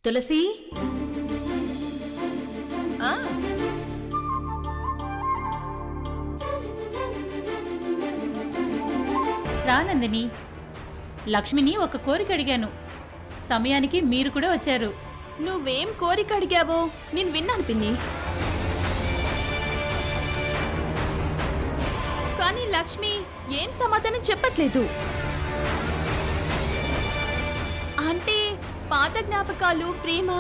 తులసి రానందిని, లక్ష్మిని ఒక కోరిక అడిగాను. సమయానికి మీరు కూడా వచ్చారు. నువ్వేం కోరిక అడిగావో నేను విన్నాను పిన్ని. కానీ లక్ష్మి ఏం సమాధానం చెప్పట్లేదు. అంటే పాత జ్ఞాపకాలు, ప్రేమ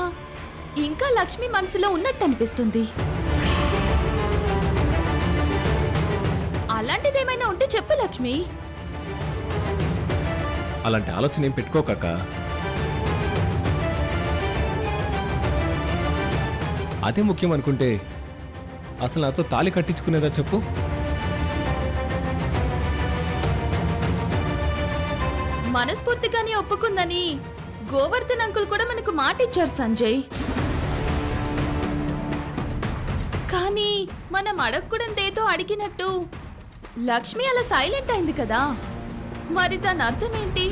ఇంకా లక్ష్మి మనసులో ఉన్నట్టు అనిపిస్తుంది. అలాంటిదేమైనా ఉంటే చెప్పు లక్ష్మి. అలాంటి ఆలోచన ఏం పెట్టుకోక. అదే ముఖ్యం అనుకుంటే అసలు నాతో తాళి కట్టించుకునేదా చెప్పు? మనస్ఫూర్తిగానే ఒప్పుకుందని గోవర్ధన్ అంకుల్ కూడా మనకు మాట ఇచ్చారు సంజయ్. కానీ మనం అడగకూడదేదో అడిగినట్టు లక్ష్మి అలా సైలెంట్ అయింది కదా, మరి దాని అర్థం ఏంటి?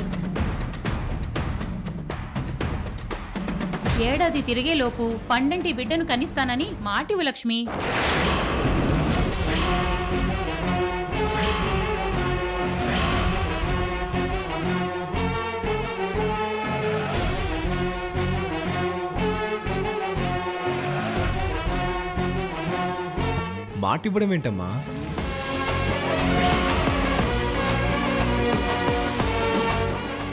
ఏడాది తిరిగేలోపు పండంటి బిడ్డను కనిస్తానని మాటివు లక్ష్మి. మాట ఇవ్వడం ఏంటమ్మా?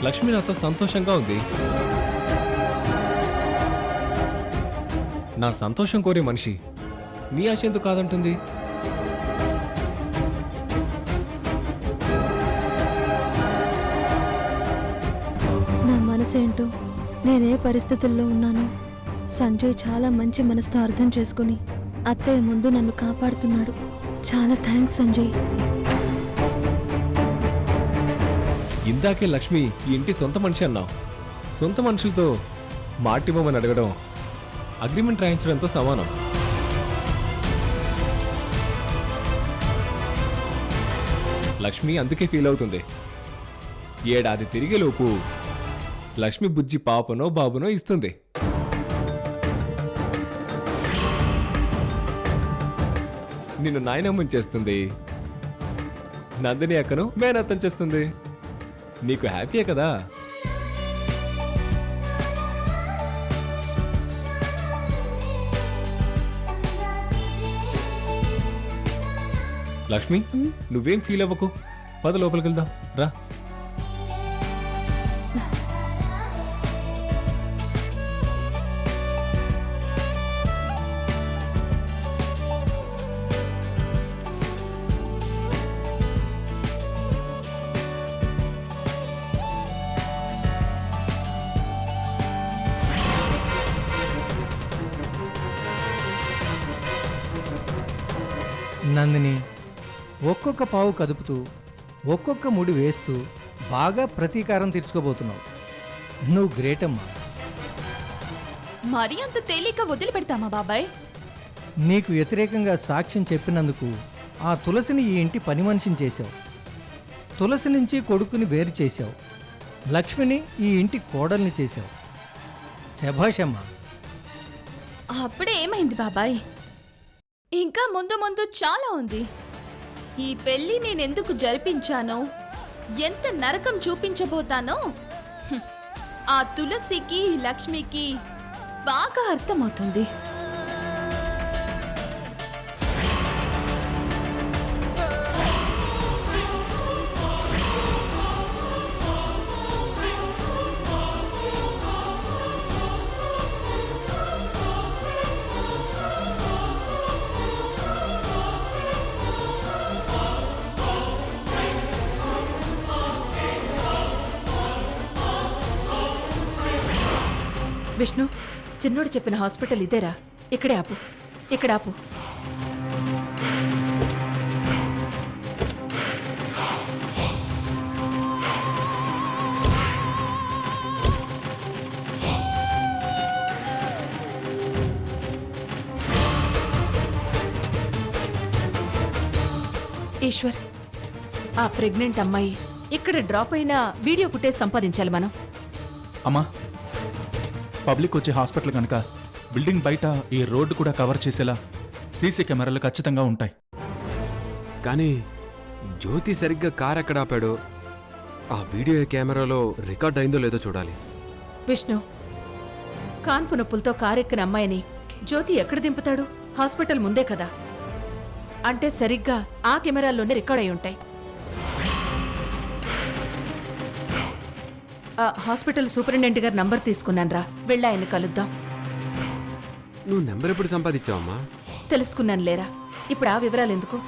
లక్ష్మి నాతో సంతోషంగా ఉంది. నా సంతోషం కోరే మనిషి నీ ఆశ ఎందుకు కాదంటుంది? నా మనసేంటో, నేనే పరిస్థితుల్లో ఉన్నానో సంజయ్ చాలా మంచి మనసుతో అర్థం చేసుకుని అత్తయ్య ముందు నన్ను కాపాడుతున్నాడు. చాలా థ్యాంక్స్ సంజయ్. ఇందాకే లక్ష్మి ఈ ఇంటి సొంత మనిషి అన్నావు. సొంత మనుషులతో మాటివ్వమని అడగడం అగ్రిమెంట్ రాయించడంతో సమానం. లక్ష్మి అందుకే ఫీల్ అవుతుంది. ఏడాది తిరిగేలోపు లక్ష్మి బుజ్జి పాపనో బాబునో ఇస్తుంది. నిన్ను నాయనమ్మని చేస్తుంది, నందిని అక్కను మేనత్తం చేస్తుంది. నీకు హ్యాపీయే కదా? లక్ష్మి, నువ్వేం ఫీల్ అవ్వకు. పద లోపలికి వెళ్దాం రా. నందిని, ఒక్కొక్క పావు కదుపుతూ ఒక్కొక్క ముడి వేస్తూ బాగా ప్రతీకారం తీర్చుకోబోతున్నావు. నువ్వు గ్రేట్ అమ్మా. మరి అంత తేలిక వదిలిపెడతామా బాబాయ్? నీకు వ్యతిరేకంగా సాక్ష్యం చెప్పినందుకు ఆ తులసిని ఈ ఇంటి పని మనిషిని చేశావు. తులసి నుంచి కొడుకుని వేరు చేశావు. లక్ష్మిని ఈ ఇంటి కోడల్ని చేశావు. శభాషమ్మా. అప్పుడే ఏమైంది బాబాయ్? ఇంకా ముందు ముందు చాలా ఉంది. ఈ పెళ్లి నేనెందుకు జరిపించానో, ఎంత నరకం చూపించబోతానో ఆ తులసికి, లక్ష్మికి బాగా అర్థమవుతుంది. విష్ణు, చిన్నోడు చెప్పిన హాస్పిటల్ ఇదేరా. ఇక్కడే ఆపు, ఇక్కడ ఆపు. ఈశ్వర్, ఆ ప్రెగ్నెంట్ అమ్మాయి ఇక్కడ డ్రాప్ అయిన వీడియో ఫుటేజ్ సంపాదించాలి మనం. అమ్మా, పబ్లిక్ వచ్చే హాస్పిటల్ కనుక బిల్డింగ్ బయట ఈ రోడ్డు కూడా కవర్ చేసేలా సీసీ కెమెరాలు ఖచ్చితంగా ఉంటాయి. కానీ జ్యోతి సరిగ్గా కార్ ఎక్కడ ఆపాడో ఆ వీడియో కెమెరాలో రికార్డ్ అయిందో లేదో చూడాలి. విష్ణు, కాన్పు నొప్పులతో కారెక్కిన అమ్మాయిని జ్యోతి ఎక్కడ దింపుతాడు? హాస్పిటల్ ముందే కదా. అంటే సరిగ్గా ఆ కెమెరాల్లోనే రికార్డ్ అయి ఉంటాయి. ఆ హాస్పిటల్ సూపరింటెండెంట్ గారి నంబర్ తీసుకున్నాను రా, వెళ్ళి ఆయన్ని కలుద్దాం. నువ్వు నెంబర్ ఎప్పుడు సంపాదించావమ్మా? తెలుసుకున్నాను లేరా, ఇప్పుడు ఆ వివరాలు ఎందుకు?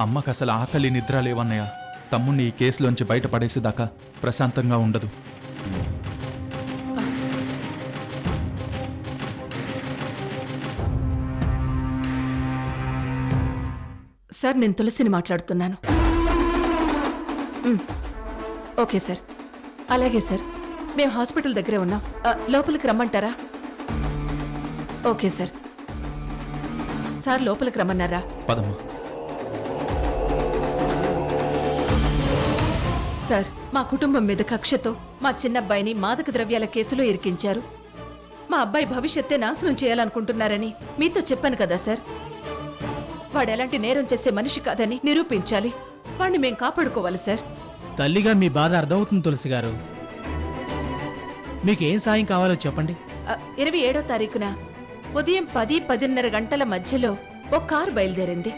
అమ్మకు అసలు ఆకలి నిద్ర లేవన్నయ్య. తమ్ముణ్ణి ఈ కేసులోంచి బయటపడేసేదాకా ప్రశాంతంగా ఉండదు. సార్, నేను తులసిని మాట్లాడుతున్నాను. Okay sir. అలాగే సార్, మేము హాస్పిటల్ దగ్గరే ఉన్నాం. లోపలికి రమ్మంటారా? Okay sir. సార్, లోపలికి రమ్మన్నారా? పదమ్మా. సార్, మా కుటుంబం మీద కక్షతో మా చిన్నబ్బాయిని మాదక ద్రవ్యాల కేసులో ఇరికించారు. మా అబ్బాయి భవిష్యత్తే నాశనం చేయాలనుకుంటున్నారని మీతో చెప్పాను కదా సార్. వాడు ఎలాంటి నేరం చేసే మనిషి కాదని నిరూపించాలి. వాడిని మేం కాపాడుకోవాలి సార్. తల్లిగా మీ బాధ అర్థమవుతుంది తులసి గారు. మీకు ఏం సాయం కావాలో చెప్పండి. 27వ తారీఖున ఉదయం 10-10:30 గంటల మధ్యలో ఓ కారు బయలుదేరింది.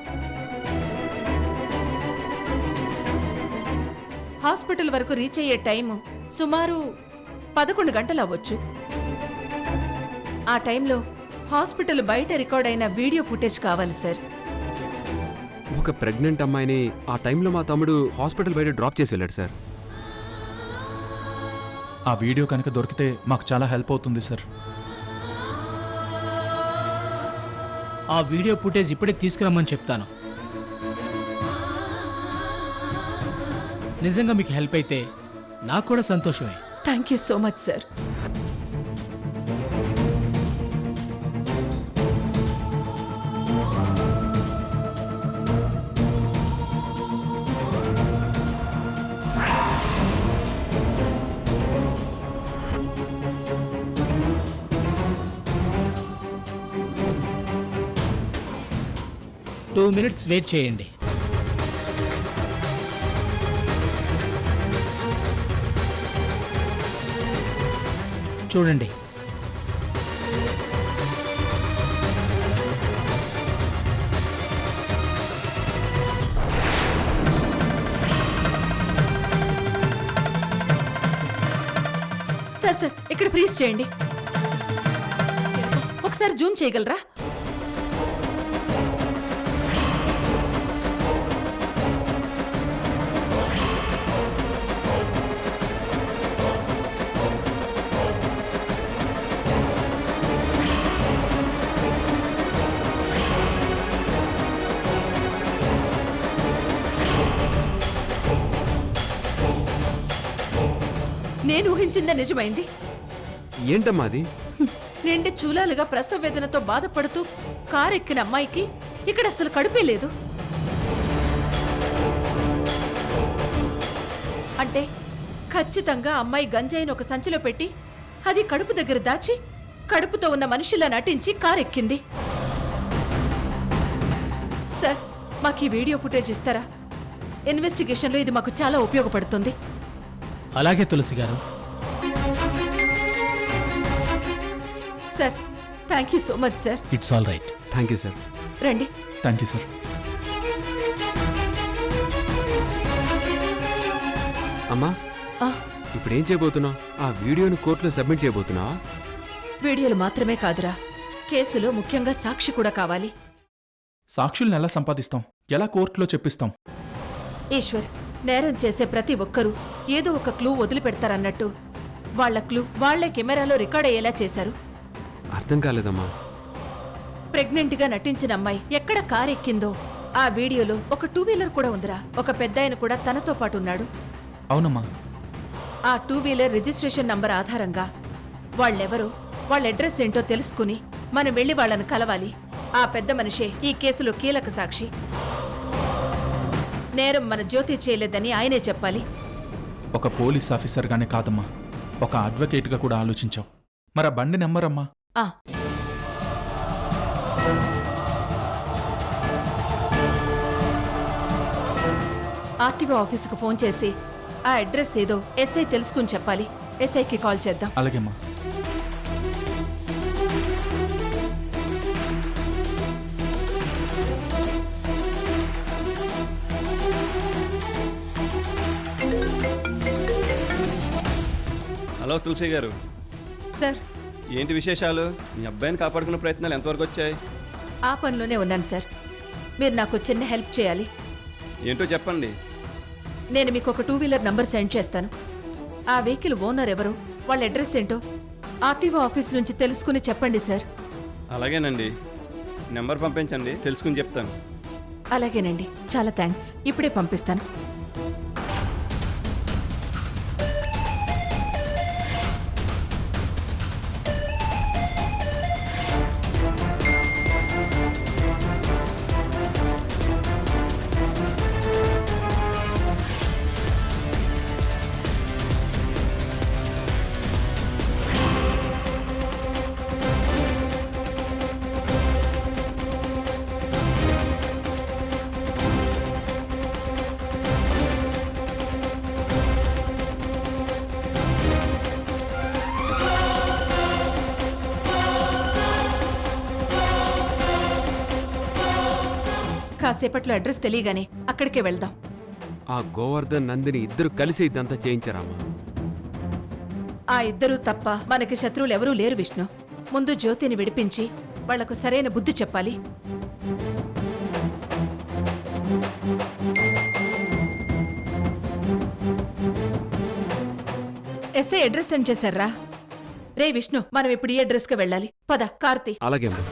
హాస్పిటల్ వరకు రీచ్ అయ్యే టైము సుమారు 11 గంటలు అవ్వచ్చు. ఆ టైంలో హాస్పిటల్ బయట రికార్డ్ అయిన వీడియో ఫుటేజ్ కావాలి సార్. ఒక ప్రెగ్నెంట్ అమ్మాయిని ఆ టైంలో మా తమ్ముడు హాస్పిటల్ బయట డ్రాప్ చేసి వెళ్ళాడు సార్. ఆ వీడియో కనుక దొరికితే మాకు చాలా హెల్ప్ అవుతుంది సార్. ఆ వీడియో ఫుటేజ్ ఇప్పుడే తీసుకురమ్మని చెప్తాను. నిజంగా మీకు హెల్ప్ అయితే నాకు కూడా సంతోషమే. Thank you so much sir. Two minutes wait చేయండి. చూడండి, సార్ సార్, ఇక్కడ ఫ్రీజ్ చేయండి. ఒకసారి జూమ్ చేయగలరా? నేను ఊహించిందే నిజమైంది. ఏంటమ్మా అది? నిండి చూలాలుగా ప్రసవ వేదనతో బాధపడుతూ కారెక్కిన అమ్మాయికి ఇక్కడ అసలు కడుపే లేదు. అంటే ఖచ్చితంగా అమ్మాయి గంజాయిని ఒక సంచిలో పెట్టి అది కడుపు దగ్గర దాచి కడుపుతో ఉన్న మనిషిలా నటించి కారెక్కింది. సార్, మాకు ఈ వీడియో ఫుటేజ్ ఇస్తారా? ఇన్వెస్టిగేషన్లో ఇది మాకు చాలా ఉపయోగపడుతుంది. అలాగే తులసి గారు. Sir, thank you so much sir. It's all right. Thank you sir. రండి. Thank you sir. అమ్మా, ఇప్పుడు ఏం చేయబోతున్నావు? ఆ వీడియోని కోర్టులో సబ్మిట్ చేయబోతున్నావా? వీడియోలు మాత్రమే కాదురా, కేసులో ముఖ్యంగా సాక్షి కూడా కావాలి. సాక్షుల్ని ఎలా సంపాదిస్తాం? ఎలా కోర్టులో చెప్పిస్తాం? ఈశ్వర్, నేరం చేసే ప్రతి ఒక్కరూ ఏదో ఒక క్లూ వదిలిపెడతారన్నట్టు వాళ్ల క్లూ వాళ్లే కెమెరాలో రికార్డ్ అయ్యేలా చేశారు. అర్థం కాలేదమ్మా. ప్రెగ్నెంట్ గా నటించిన అమ్మాయి ఎక్కడ కారెక్కిందో ఆ వీడియోలో ఒక 2 వీలర్ కూడా ఉందిరా. ఒక పెద్దాయన కూడా తనతో పాటు ఉన్నాడు. అవునమ్మా. ఆ 2 వీలర్ రిజిస్ట్రేషన్ నంబర్ ఆధారంగా వాళ్ళెవరో, వాళ్ళ అడ్రస్ ఏంటో తెలుసుకుని మనం వెళ్లి వాళ్ళని కలవాలి. ఆ పెద్ద మనిషే ఈ కేసులో కీలక సాక్షి. నేరం మన జ్యోతి చేయలేదని ఆయనే చెప్పాలి. ఒక పోలీస్ ఆఫీసర్గానే కాదమ్మా, ఒక అడ్వకేట్గా కూడా ఆలోచించావు. మరి ఆ బండి నెంబర్ అమ్మా? ఆ, ఆర్టీఓ ఆఫీసుకు ఫోన్ చేసి ఆ అడ్రస్ ఏదో ఎస్ఐ తెలుసుకుని చెప్పాలి. ఎస్ఐకి కాల్ చేద్దాం. అలాగేమ్మా. హలో తులసి గారు, సార్, ఏంటి విశేషాలు? మీ అబ్బాయిని కాపాడుకునే ప్రయత్నాలు ఎంతవరకు వచ్చాయి? ఆ పనిలోనే ఉన్నాను సార్. మీరు నాకు చిన్న హెల్ప్ చేయాలి. ఏంటో చెప్పండి. నేను మీకు ఒక 2 వీలర్ నంబర్ సెండ్ చేస్తాను. ఆ వెహికల్ ఓనర్ ఎవరు, వాళ్ళ అడ్రస్ ఏంటో ఆర్టీఓ ఆఫీస్ నుంచి తెలుసుకుని చెప్పండి సార్. అలాగేనండి, నెంబర్ పంపించండి, తెలుసుకుని చెప్తాను. అలాగేనండి, చాలా థ్యాంక్స్. ఇప్పుడే పంపిస్తాను. కాసేపట్లో అడ్రస్ తెలియగానే అక్కడికే వెళ్దాం. ఆ గోవర్ధన్ నందిని ఇద్దరు కలిసి ఇదంతా చేయించారమ్మా. ఆ ఇద్దరూ తప్ప మనకి శత్రువులు ఎవరూ లేరు విష్ణు. ముందు జ్యోతిని విడిపించి వాళ్లకు సరైన బుద్ధి చెప్పాలి. ఎస్ఐ అడ్రస్ సెండ్ చేశారా? రే విష్ణు, మనం ఇప్పుడు ఈ అడ్రస్కి వెళ్ళాలి. పద, కార్తీ. అలాగే అమ్మా.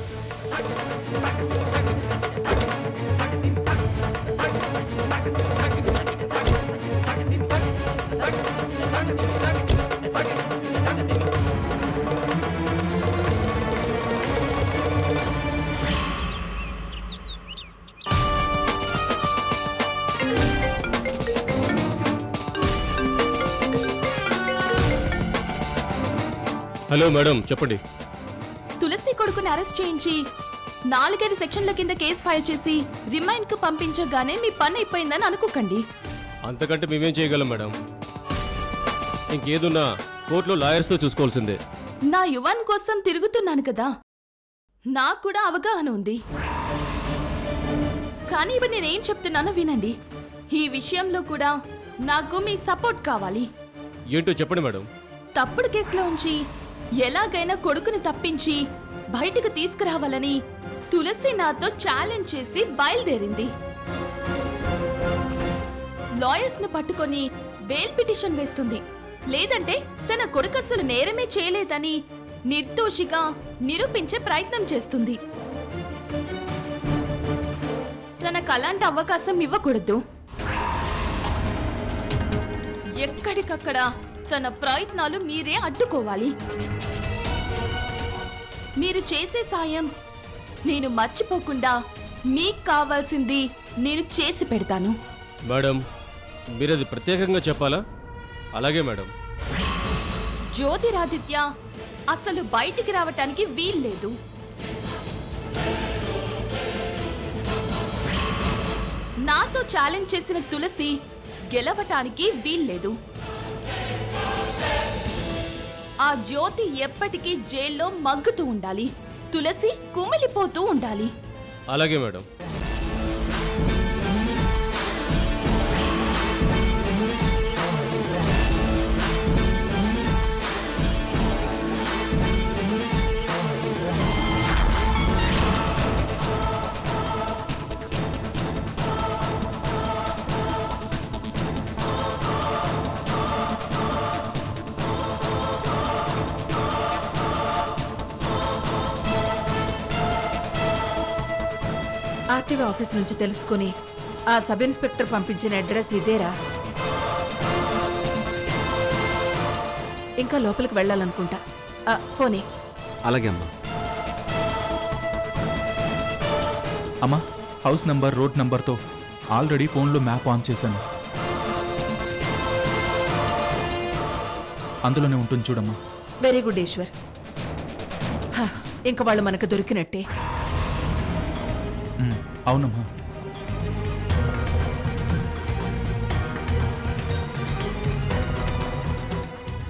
హలో మేడం, చెప్పండి. తులసి కొడుకుని అరెస్ట్ చేయించి 4-5 సెక్షన్ల కింద కేసు ఫైల్ చేసి రిమైండ్ కు పంపించగానే మీ పని అయిపోయిందని అనుకోకండి. అంతకంటే మేమేం చేయగలం మేడం? ఇంకేదున్నా కోర్టులో లాయర్స్తో చూసుకోవాల్సిందే. నా యువన్ కోసం తిరుగుతున్నాను కదా, నాకు కూడా అవగాహన ఉంది. కానీ ఇప్పుడు నేనేం చెప్తున్నానో వినండి. ఈ విషయంలో కూడా నాకు మీ సపోర్ట్ కావాలి. ఏంటో చెప్పండి మేడం. తప్పుడు కేసులో ఉంచి ఎలాగైనా కొడుకుని తప్పించి బయటకు తీసుకురావాలని తులసి నాతో ఛాలెంజ్ చేసి బయలుదేరింది. లాయర్స్ ను పట్టుకొని బెయిల్ పిటిషన్ వేస్తుంది. లేదంటే తన కొడుకు అసలు నేరమే చేయలేదని నిర్దోషిగా నిరూపించే ప్రయత్నం చేస్తుంది. తనకు అలాంటి అవకాశం ఇవ్వకూడదు. ఎక్కడికక్కడ తన ప్రయత్నాలు మీరే అడ్డుకోవాలి. మీరు చేసే సాయం నేను మర్చిపోకుండా మీకు కావాల్సింది నేను చేసి పెడతాను. మేడం, మీరది ప్రత్యేకంగా చెప్పాలా? అలాగే మేడం. జ్యోతిరాదిత్య అసలు బయటికి రావటానికి వీల్లేదు. నాతో ఛాలెంజ్ చేసిన తులసి గెలవటానికి వీల్లేదు. ఆ జ్యోతి ఎప్పటికీ జైల్లో మగ్గుతూ ఉండాలి. తులసి కుమిలిపోతూ ఉండాలి. అలాగే మేడం. ఆర్టీఓ ఆఫీస్ నుంచి తెలుసుకుని ఆ సబ్ ఇన్స్పెక్టర్ పంపించిన అడ్రస్ ఇదేరా? ఇంకా లోపలికి వెళ్ళాలనుకుంటా. పోనీ. అలాగే అమ్మా. అమ్మా, హౌస్ నంబర్, రోడ్ నంబర్తో ఆల్రెడీ ఫోన్లో మ్యాప్ ఆన్ చేశాను. అందులోనే ఉంటుంది చూడమ్మా. Very good Eshwar. హా, ఇంక వాళ్ళు మనకు దొరికినట్టే. అవునమ్మా.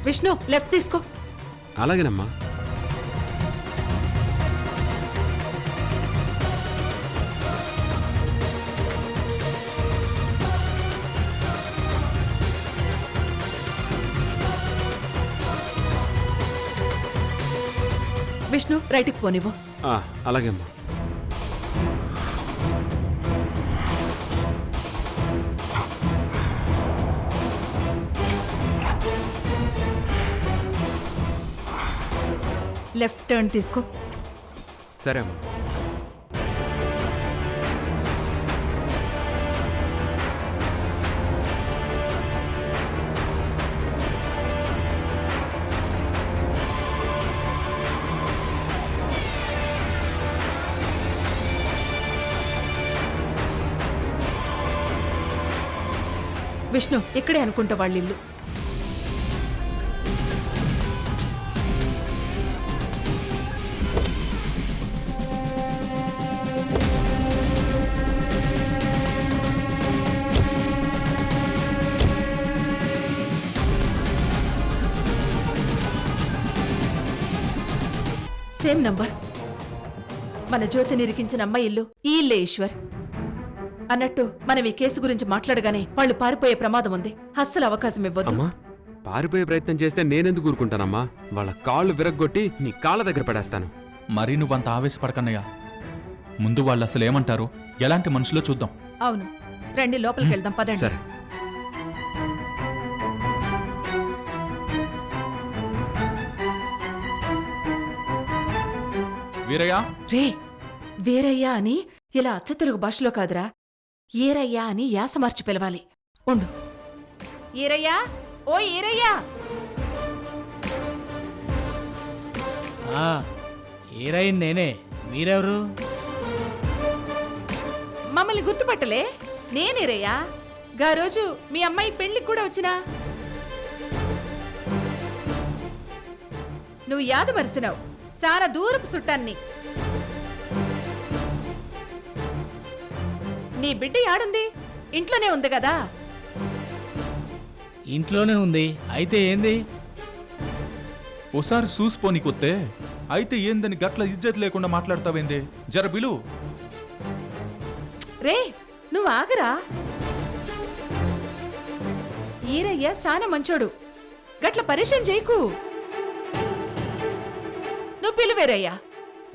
విష్ణు లెఫ్ట్ తీసుకో. అలాగేనమ్మా. విష్ణు రైట్కి పోనివ్వు. అలాగేమ్మా. లెఫ్ట్ టర్న్ తీసుకో. సరే అమ్మా. విష్ణు ఇక్కడే అనుకుంటా వాళ్ళ ఇల్లు. Same number. మన జ్యోతి నిరికించిన అమ్మాయి ఇల్లు ఈ ఇల్లే ఈశ్వర్. అన్నట్టు మనం ఈ కేసు గురించి మాట్లాడగానే వాళ్ళు పారిపోయే ప్రమాదం ఉంది. అస్సలు అవకాశం ఇవ్వద్దు. అమ్మా, పారిపోయే ప్రయత్నం చేస్తే నేనెందుకు ఊరుకుంటానమ్మా? వాళ్ళ కాళ్ళు విరగ్గొట్టి నీ కాళ్ళ దగ్గర పడేస్తాను. మరీ నువ్వంత ఆవేశపడకన్నయ్యా. ముందు వాళ్ళు అసలు ఏమంటారు, ఎలాంటి మనుషులో చూద్దాం. అవును, రండి లోపలికి వెళ్దాం పదండి. సరే. వీరయ్య, రే, వేరయ్యా అని ఇలా అచ్చతెలుగు భాషలో కాదురా, ఏరయ్యా అని యాస మార్చి పిలవాలి. ఉండు. ఈరయ్యా, ఓ ఈరయ్యా. హీరోయిన్ నేనే. మీరెవరు? మమ్మల్ని గుర్తుపట్టలే? నేనేరయ్యా. గా రోజు మీ అమ్మాయి పెళ్లికి కూడా వచ్చినా. నువ్వు యాద మరిసినావు, చాలా దూరపు చుట్టాన్ని. నీ బిడ్డ యాడుంది? ఇంట్లోనే ఉంది కదా. ఇంట్లోనే ఉంది. అయితే ఏంది? ఓసారి చూసిపోనికొత్తే అయితే ఏందని గట్ల ఇజ్జత్ లేకుండా మాట్లాడతావేందే? జర బిలు. రే, నువ్వు ఆగరా. ఈరయ్య సాన మంచోడు, గట్ల పరిచయం చేయకు. నువ్వు పిలువేరయ్యా.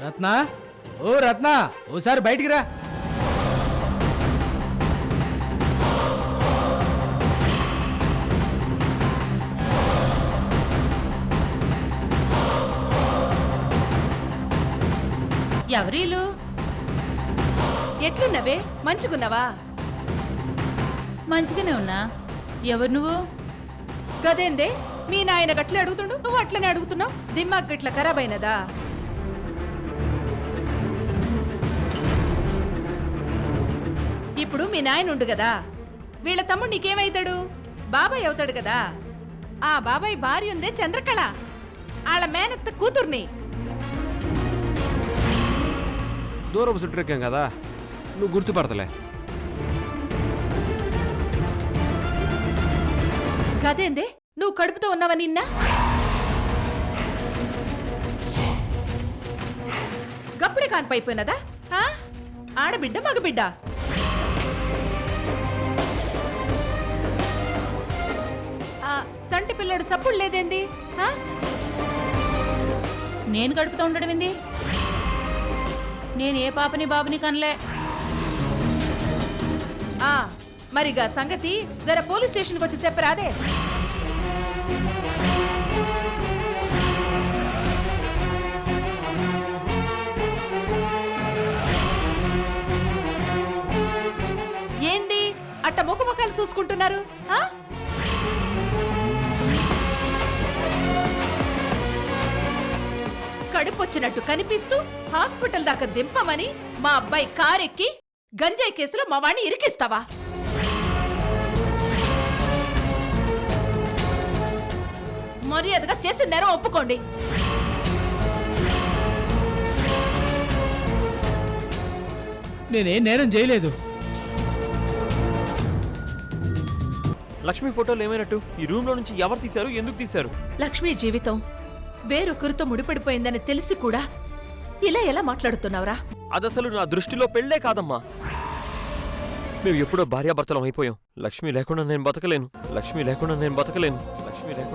రత్న, ఓ రత్న, ఓసారి బయటికి రా. ఎవరీలు? ఎట్లున్నవే? మంచిగున్నావా? మంచిగానే ఉన్నా. ఎవరు నువ్వు? గదేందే, మీ నాయన గట్లే అడుగుతుండు, నువ్వు అట్లనే అడుగుతున్నావు. దిమ్మాగ్ గట్ల ఖరాబ్ అయినదా? ఇప్పుడు మీ నాయన ఉండు కదా, వీళ్ళ తమ్ముడు నీకేమైతాడు? బాబాయ్ అవుతాడు కదా. ఆ బాబాయ్ భార్య ఉందే చంద్రకళ, ఆళ్ళ మేనత్త కూతుర్ని. దూరపు చుట్టరికాం కదా, నువ్వు గుర్తుపడతలే. కదేందే, నువ్వు కడుపుతో ఉన్నావా నిన్న? గప్పుడే కాన్పైపోయినదా? ఆడబిడ్డ మగబిడ్డ? సంటి పిల్లడు సప్పుడు లేదేంది? నేను గడుపుతూ ఉండడం ఏంది? నేను ఏ పాపని బాబుని కనలే. మరిగా సంగతి జర పోలీస్ స్టేషన్కి వచ్చి చెప్పరాదే. ఏంది అట్ట ముఖముఖాలు చూసుకుంటున్నారు? కడుపొచ్చినట్టు కనిపిస్తూ హాస్పిటల్ దాకా దింపమని మా అబ్బాయి కారెక్కి గంజాయి కేసులో మా వాణ్ణి ఇరికిస్తావా? మర్యాదగా చేసిన నేరం ఒప్పుకోండి. నేనేం నేరం చేయలేదు. లక్ష్మి ఫోటోలు ఏమైనట్టు? ఈ రూమ్ లో నుంచి ఎవరు తీశారు, ఎందుకు తీశారు? లక్ష్మి జీవితం వేరొకరితో ముడిపడిపోయిందని తెలిసి కూడా ఇలా ఎలా మాట్లాడుతున్నావురా? అదసలు నా దృష్టిలో పెళ్ళే కాదమ్మా. మేము ఎప్పుడో భార్యాభర్తలం అయిపోయాం. లక్ష్మి లేకుండా నేను బతకలేను. లక్ష్మి లేకుండా నేను బతకలేను. లక్ష్మి లేకుండా